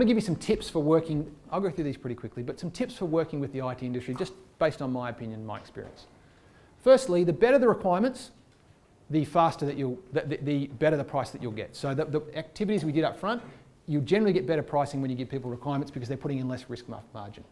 want to give you some tips for working, I'll go through these pretty quickly, but some tips for working with the IT industry, just based on my opinion and my experience. Firstly, the better the requirements, the faster that the better the price that you'll get. So the activities we did up front, you generally get better pricing when you give people requirements because they're putting in less risk margin.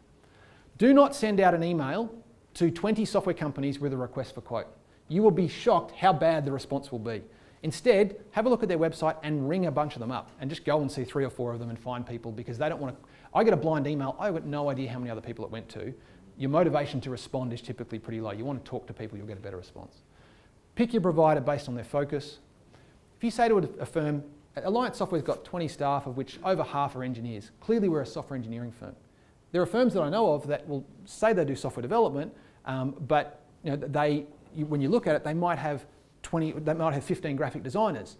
Do not send out an email to 20 software companies with a request for quote. You will be shocked how bad the response will be. Instead, have a look at their website and ring a bunch of them up and just go and see 3 or 4 of them and find people because they don't want to. I get a blind email, I've got no idea how many other people it went to. Your motivation to respond is typically pretty low. You want to talk to people, you'll get a better response. Pick your provider based on their focus. If you say to a firm, Alliance Software's got 20 staff of which over half are engineers. Clearly we're a software engineering firm. There are firms that I know of that will say they do software development, but you know, when you look at it, they might have 15 graphic designers.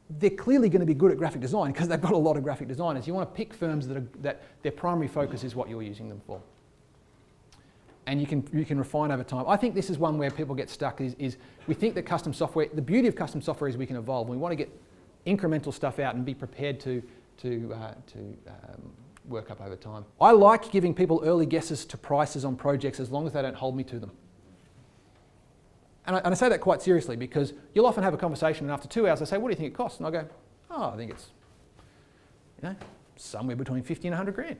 They're clearly going to be good at graphic design because they've got a lot of graphic designers. You want to pick firms that their primary focus is what you're using them for. And you can refine over time. I think this is one where people get stuck is we think that custom software, the beauty of custom software is we can evolve. We want to get incremental stuff out and be prepared to work up over time. I like giving people early guesses to prices on projects as long as they don't hold me to them. And I say that quite seriously because you'll often have a conversation and after 2 hours I say, what do you think it costs? And I go, oh, I think it's somewhere between 50 and 100 grand.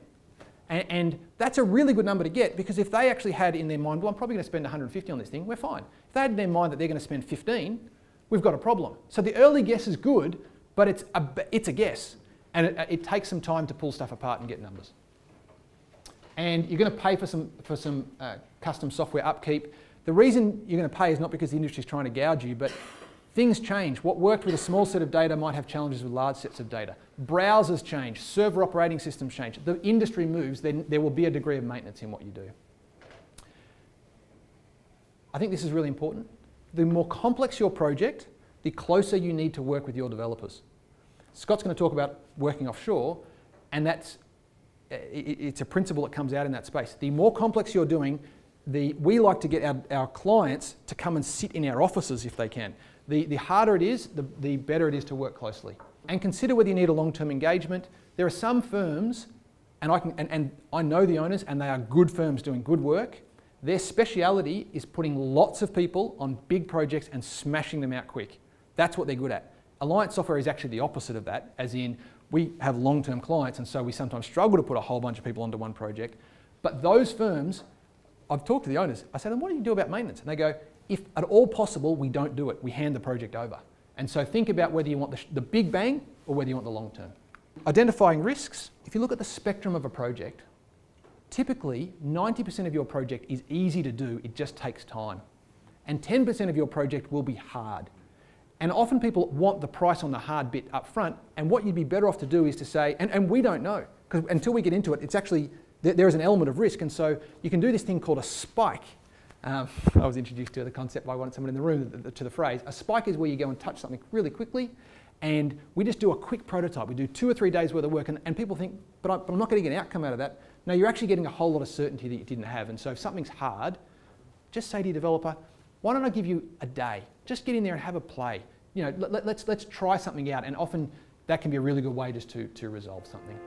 And that's a really good number to get because if they actually had in their mind, well, I'm probably going to spend 150 on this thing, we're fine. If they had in their mind that they're going to spend 15, we've got a problem. So the early guess is good, but it's a guess. And it takes some time to pull stuff apart and get numbers. And you're going to pay for some custom software upkeep. The reason you're going to pay is not because the industry is trying to gouge you, but things change. What worked with a small set of data might have challenges with large sets of data. Browsers change, server operating systems change. The industry moves, then there will be a degree of maintenance in what you do. I think this is really important. The more complex your project, the closer you need to work with your developers. Scott's going to talk about working offshore, and it's a principle that comes out in that space. The more complex you're doing, we like to get our clients to come and sit in our offices if they can. The harder it is, the better it is to work closely. And consider whether you need a long-term engagement. There are some firms, and I know the owners, and they are good firms doing good work. Their speciality is putting lots of people on big projects and smashing them out quick. That's what they're good at. Alliance Software is actually the opposite of that, as in we have long-term clients and so we sometimes struggle to put a whole bunch of people onto one project. But those firms, I've talked to the owners, I say to them, what do you do about maintenance? And they go, if at all possible, we don't do it. We hand the project over. And so think about whether you want the big bang or whether you want the long term. Identifying risks. If you look at the spectrum of a project, typically 90% of your project is easy to do, it just takes time. And 10% of your project will be hard. And often people want the price on the hard bit up front, and what you'd be better off to do is to say, and we don't know, because until we get into it, it's actually, there is an element of risk, and so you can do this thing called a spike. I was introduced to the concept by someone in the room, to the phrase. A spike is where you go and touch something really quickly, and we just do a quick prototype. We do 2 or 3 days worth of work, and people think, but I'm not getting an outcome out of that. No, you're actually getting a whole lot of certainty that you didn't have, and so if something's hard, just say to your developer, why don't I give you a day? Just get in there and have a play. You know, let's try something out, and often that can be a really good way just to resolve something.